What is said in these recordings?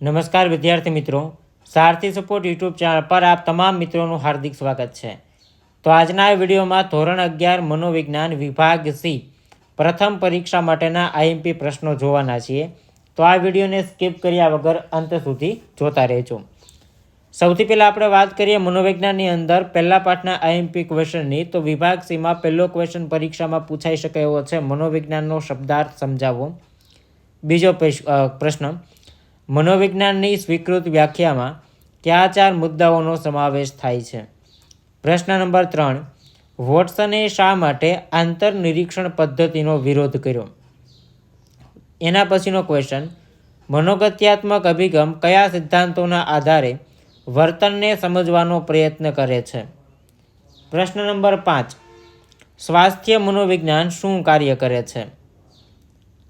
નમસ્કાર વિદ્યાર્થી મિત્રો, સારથી સપોર્ટ યુટ્યુબ ચેનલ પર આપ તમામ મિત્રોનું હાર્દિક સ્વાગત છે। તો આજના આ વિડીયોમાં ધોરણ 11 મનોવિજ્ઞાન વિભાગ સી પ્રથમ પરીક્ષા માટેના આઈએમપી પ્રશ્નો જોવાના છીએ। તો આ વિડીયોને સ્કીપ કર્યા વગર અંત સુધી જોતા રહેજો। સૌથી પહેલાં આપણે વાત કરીએ મનોવિજ્ઞાનની અંદર પહેલા પાઠના આઈએમપી ક્વેશ્ચનની। તો વિભાગ સીમાં પહેલો ક્વેશ્ચન પરીક્ષામાં પૂછાઈ શકે એવો છે, મનોવિજ્ઞાનનો શબ્દાર્થ સમજાવો। બીજો પ્રશ્ન, મનોવિજ્ઞાનની સ્વીકૃત વ્યાખ્યામાં કયા 4 મુદ્દાઓનો સમાવેશ થાય છે? પ્રશ્ન નંબર 3, વોટસને શા માટે આંતરનિરીક્ષણ પદ્ધતિનો વિરોધ કર્યો? એના પછીનો ક્વેશ્ચન, મનોગત્યાત્મક અભિગમ કયા સિદ્ધાંતોના આધારે વર્તનને સમજવાનો પ્રયત્ન કરે છે? પ્રશ્ન નંબર 5, સ્વાસ્થ્ય મનોવિજ્ઞાન શું કાર્ય કરે છે?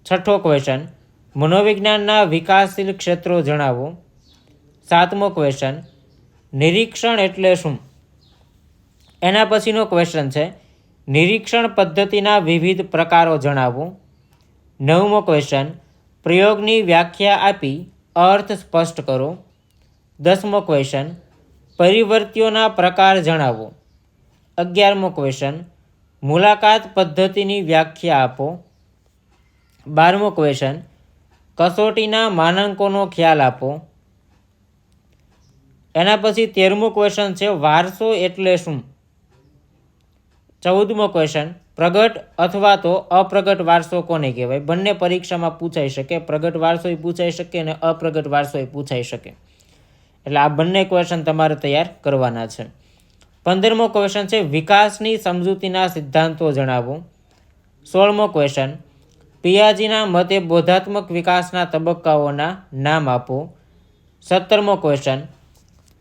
છઠ્ઠો ક્વેશ્ચન, મનોવિજ્ઞાનના વિકાસશીલ ક્ષેત્રો જણાવો। 7મો ક્વેશ્ચન, નિરીક્ષણ એટલે શું? એના પછીનો ક્વેશ્ચન છે, નિરીક્ષણ પદ્ધતિના વિવિધ પ્રકારો જણાવો। 9મો ક્વેશ્ચન, પ્રયોગની વ્યાખ્યા આપી અર્થ સ્પષ્ટ કરો। 10મો ક્વેશ્ચન, પરિવર્તીઓના પ્રકાર જણાવો। 11મો ક્વેશ્ચન, મુલાકાત પદ્ધતિની વ્યાખ્યા આપો। 12મો ક્વેશ્ચન, કસોટીના માનાંકોનો ખ્યાલ આપો। એના પછી 13મો ક્વેશ્ચન છે, વારસો એટલે શું? 14મો ક્વેશ્ચન, પ્રગટ અથવા તો અપ્રગટ વારસો કોને કહેવાય? બંને પરીક્ષામાં પૂછાઈ શકે, પ્રગટ વારસોય પૂછાઈ શકે અને અપ્રગટ વારસોય પૂછાઈ શકે, એટલે આ બંને ક્વેશ્ચન તમારે તૈયાર કરવાના છે। 15મો ક્વેશ્ચન છે, વિકાસની સમજૂતીના સિદ્ધાંતો જણાવો। 16મો ક્વેશ્ચન, પિયાજીના મતે બોધાત્મક વિકાસના તબક્કાઓના નામ આપો। 17મો ક્વેશ્ચન,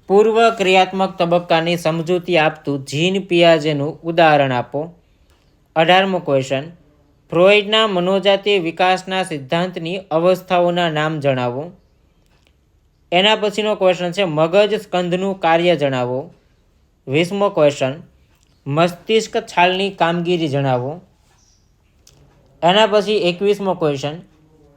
પૂર્વ ક્રિયાત્મક તબક્કાની સમજૂતી આપતું જીન પિયાજેનું ઉદાહરણ આપો। 18મો ક્વેશ્ચન, ફ્રોઇડના મનોજાતીય વિકાસના સિદ્ધાંતની અવસ્થાઓના નામ જણાવો। એના પછીનો ક્વેશ્ચન છે, મગજ સ્કંધનું કાર્ય જણાવો। 20મો ક્વેશ્ચન, મસ્તિષ્ક છાલની કામગીરી જણાવો। એના પછી 21મો ક્વેશ્ચન,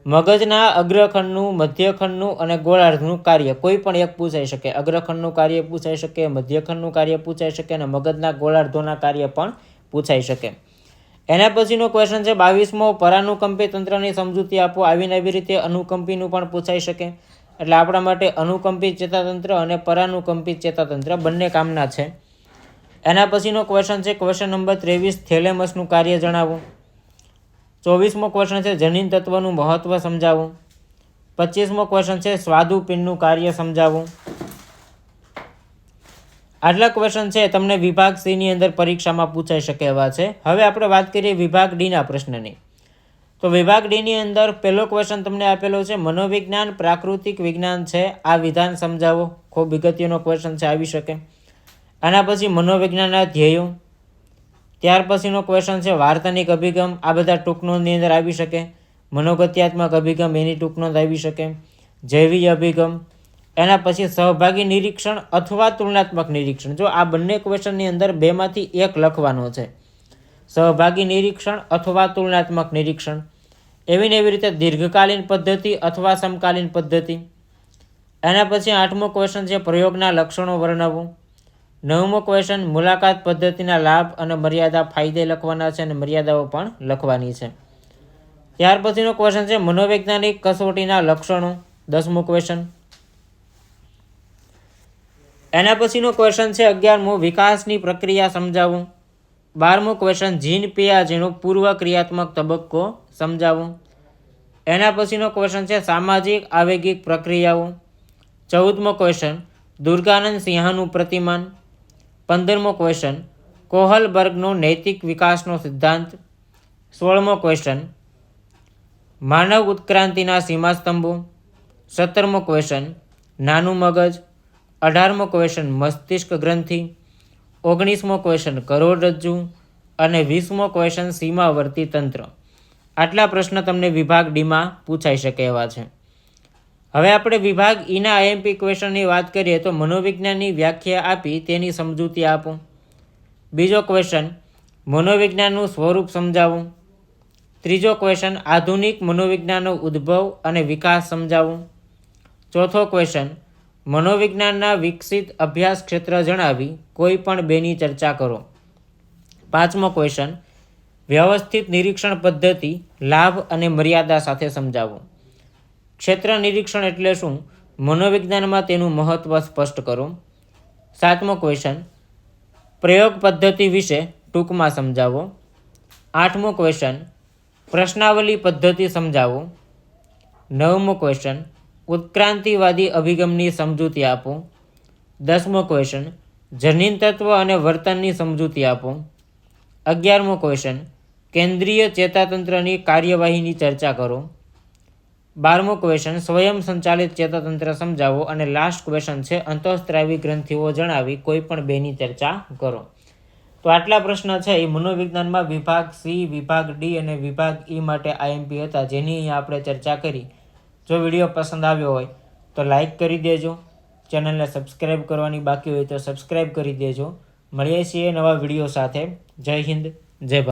મગજના અગ્રખંડનું, મધ્યખંડનું અને ગોળાર્ધનું કાર્ય કોઈ પણ એક પૂછાઈ શકે। અગ્રખંડનું કાર્ય પૂછાઈ શકે, મધ્યખંડનું કાર્ય પૂછાઈ શકે અને મગજના ગોળાર્ધોના કાર્ય પણ પૂછાઈ શકે। એના પછીનો ક્વેશ્ચન છે 22મો, પરાનુકંપી તંત્રની સમજૂતી આપો। આવી રીતે અનુકંપીનું પણ પૂછાઈ શકે, એટલે આપણા માટે અનુકંપી ચેતાતંત્ર અને પરાનુકંપી ચેતાતંત્ર બંને કામના છે। એના પછીનો ક્વેશ્ચન છે ક્વેશ્ચન નંબર 23, થેલેમસનું કાર્ય જણાવો। 24મો ક્વેશ્ચન છે, જનીન તત્વનું મહત્વ સમજાવો। 25મો ક્વેશ્ચન છે, સ્વાદુપિંડનું કાર્ય સમજાવો। આટલા ક્વેશ્ચન છે તમને વિભાગ સી ની અંદર પરીક્ષામાં પૂછાઈ શકે એવા છે। હવે આપણે વાત કરીએ વિભાગ ડીના પ્રશ્નની। તો વિભાગ ડીની અંદર પહેલો ક્વેશ્ચન તમને આપેલો છે, મનોવિજ્ઞાન પ્રાકૃતિક વિજ્ઞાન છે, આ વિધાન સમજાવો। ખૂબ અગત્યનો ક્વેશ્ચન છે, આવી શકે। આના પછી મનોવિજ્ઞાનના ધ્યેયો, ત્યાર પછીનો ક્વેશ્ચન છે વાર્તનિક અભિગમ, આ બધા ટૂંકનોંધની અંદર આવી શકે। મનોગત્યાત્મક અભિગમ, એની ટૂંકનોંધ આવી શકે। જૈવિક અભિગમ, એના પછી સહભાગી નિરીક્ષણ અથવા તુલનાત્મક નિરીક્ષણ। જો આ બંને ક્વેશ્ચનની અંદર બેમાંથી એક લખવાનો છે, સહભાગી નિરીક્ષણ અથવા તુલનાત્મક નિરીક્ષણ। એવી રીતે દીર્ઘકાલીન પદ્ધતિ અથવા સમકાલીન પદ્ધતિ। એના પછી 8મો ક્વેશ્ચન છે, પ્રયોગના લક્ષણો વર્ણવો। 9મો ક્વેશ્ચન, મુલાકાત પદ્ધતિના લાભ અને મર્યાદા, ફાયદે લખવાના છે અને મર્યાદાઓ પણ લખવાની છે। ત્યાર પછીનો ક્વેશ્ચન છે, મનોવૈજ્ઞાનિક કસોટીના લક્ષણો, 10મો ક્વેશ્ચન। એના પછીનો ક્વેશ્ચન છે 11મો, વિકાસની પ્રક્રિયા સમજાવો। 12મો ક્વેશ્ચન, જીન પિયાજેનો પૂર્વ ક્રિયાત્મક તબક્કો સમજાવો। એના પછીનો ક્વેશ્ચન છે, સામાજિક આવેગિક પ્રક્રિયાઓ। 14મો ક્વેશ્ચન, દુર્ગાનંદ સિંહાનું પ્રતિમાન। 15મો ક્વેશ્ચન, કોહલબર્ગનો નૈતિક વિકાસનો સિદ્ધાંત। 16મો ક્વેશ્ચન, માનવ ઉત્ક્રાંતિના સીમાસ્તંભો। 17મો ક્વેશ્ચન, નાનું મગજ। 18મો ક્વેશ્ચન, મસ્તિષ્ક ગ્રંથિ। 19મો ક્વેશ્ચન, કરોડરજ્જુ અને 20મો ક્વેશ્ચન, સીમાવર્તી તંત્ર। આટલા પ્રશ્ન તમને વિભાગ ડીમાં પૂછાઈ શકે એવા છે। હવે આપણે વિભાગ ઈના આઈએમપી ક્વેશ્ચનની વાત કરીએ તો મનોવિજ્ઞાનની વ્યાખ્યા આપી તેની સમજૂતી આપો। બીજો ક્વેશ્ચન, મનોવિજ્ઞાનનું સ્વરૂપ સમજાવો। ત્રીજો ક્વેશ્ચન, આધુનિક મનોવિજ્ઞાનનો ઉદ્ભવ અને વિકાસ સમજાવો। ચોથો ક્વેશ્ચન, મનોવિજ્ઞાનના વિકસિત અભ્યાસ ક્ષેત્ર જણાવી કોઈ પણ બેની ચર્ચા કરો. પાંચમો ક્વેશ્ચન, વ્યવસ્થિત નિરીક્ષણ પદ્ધતિ લાભ અને મર્યાદા સાથે સમજાવો. ક્ષેત્ર નિરીક્ષણ એટલે શું? મનોવિજ્ઞાનમાં તેનું મહત્વ સ્પષ્ટ કરો. સાતમો ક્વેશ્ચન, પ્રયોગ પદ્ધતિ વિશે ટૂંકમાં સમજાવો. આઠમો ક્વેશ્ચન, પ્રશ્નાવલી પદ્ધતિ સમજાવો. નવમો ક્વેશ્ચન, ઉત્ક્રાંતિવાદી અભિગમની સમજૂતી આપો. 10મો ક્વેશ્ચન, જનીન તત્વ અને વર્તનની સમજૂતી આપો. 11મો ક્વેશ્ચન, કેન્દ્રીય ચેતાતંત્રની કાર્યવાહીની ચર્ચા કરો. 12મો ક્વેશ્ચન, સ્વયં સંચાલિત ચેતાતંત્ર સમજાવો. અને લાસ્ટ ક્વેશ્ચન છે, અંતઃસ્ત્રાવી ગ્રંથિઓ જણાવી કોઈ પણ બેની ચર્ચા કરો. તો આટલા પ્રશ્ન છે એ મનોવિજ્ઞાનમાં વિભાગ સી, વિભાગ ડી અને વિભાગ ઈ માટે આઈએમપી હતા, જેની અહીંયા આપણે ચર્ચા કરી. જો વિડીયો પસંદ આવ્યો હોય તો લાઈક કરી દેજો. ચેનલને સબસ્ક્રાઈબ કરવાની બાકી હોય તો સબસ્ક્રાઈબ કરી દેજો. મળીએ છીએ નવા વિડીયો સાથે. જય હિન્દ, જય ભારત.